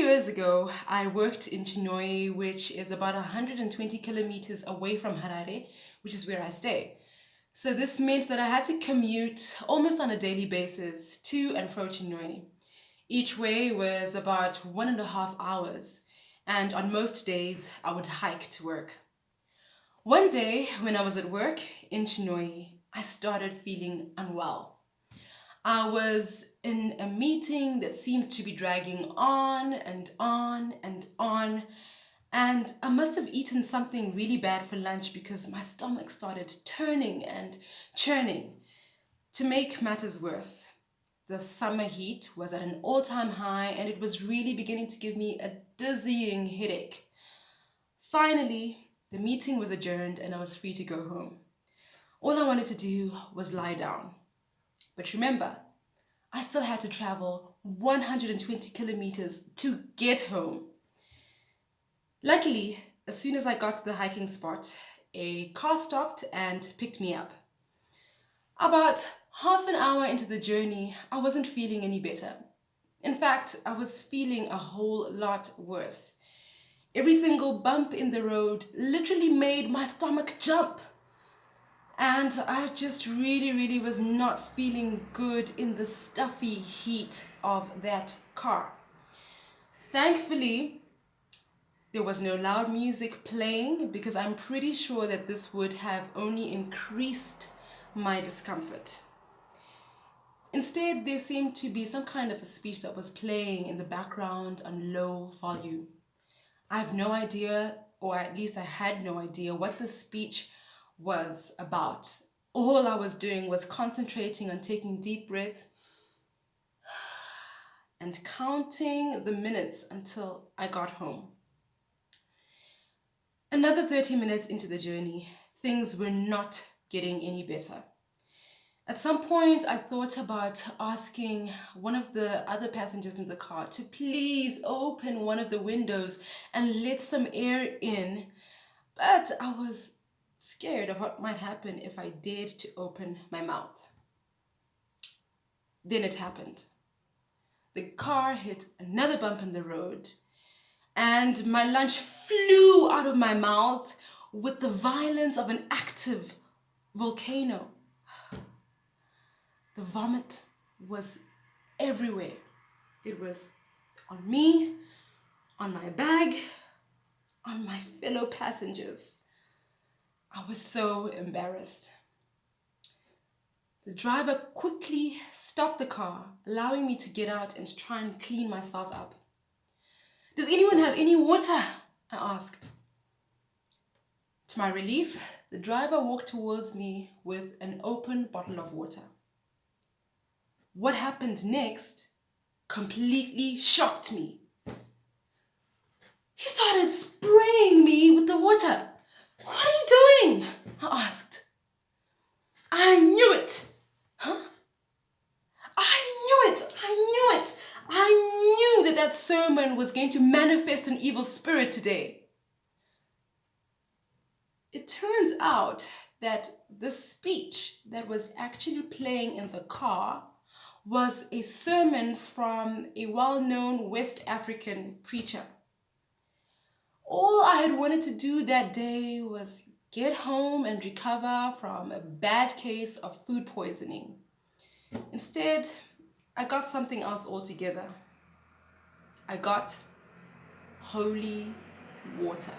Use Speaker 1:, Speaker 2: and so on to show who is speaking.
Speaker 1: years ago, I worked in Chinhoyi, which is about 120 kilometers away from Harare, which is where I stay. So this meant that I had to commute almost on a daily basis to and from Chinhoyi. Each way was about 1.5 hours, and on most days I would hike to work. One day when I was at work in Chinhoyi, I started feeling unwell. I was in a meeting that seemed to be dragging on and on and on, and I must have eaten something really bad for lunch because my stomach started turning and churning. To make matters worse, the summer heat was at an all-time high and it was really beginning to give me a dizzying headache. Finally, the meeting was adjourned and I was free to go home. All I wanted to do was lie down. But remember, I still had to travel 120 kilometers to get home. Luckily, as soon as I got to the hiking spot, a car stopped and picked me up. About half an hour into the journey, I wasn't feeling any better. In fact, I was feeling a whole lot worse. Every single bump in the road literally made my stomach jump. And I just really was not feeling good in the stuffy heat of that car. Thankfully, there was no loud music playing because I'm pretty sure that this would have only increased my discomfort. Instead, there seemed to be some kind of a speech that was playing in the background on low volume. I have no idea, or at least I had no idea, what the speech was about. All I was doing was concentrating on taking deep breaths and counting the minutes until I got home. Another 30 minutes into the journey, things were not getting any better. At some point, I thought about asking one of the other passengers in the car to please open one of the windows and let some air in, but I was scared of what might happen if I dared to open my mouth. Then it happened. The car hit another bump in the road, and my lunch flew out of my mouth with the violence of an active volcano. The vomit was everywhere. It was on me, on my bag, on my fellow passengers. I was so embarrassed. The driver quickly stopped the car, allowing me to get out and try and clean myself up. "Does anyone have any water?" I asked. To my relief, the driver walked towards me with an open bottle of water. What happened next completely shocked me. He started spraying me with the water. "What are you doing?" I asked. "I knew it." Huh? I knew it. I knew that sermon was going to manifest an evil spirit today. It turns out that the speech that was actually playing in the car was a sermon from a well-known West African preacher. All I had wanted to do that day was get home and recover from a bad case of food poisoning. Instead, I got something else altogether. I got holy water.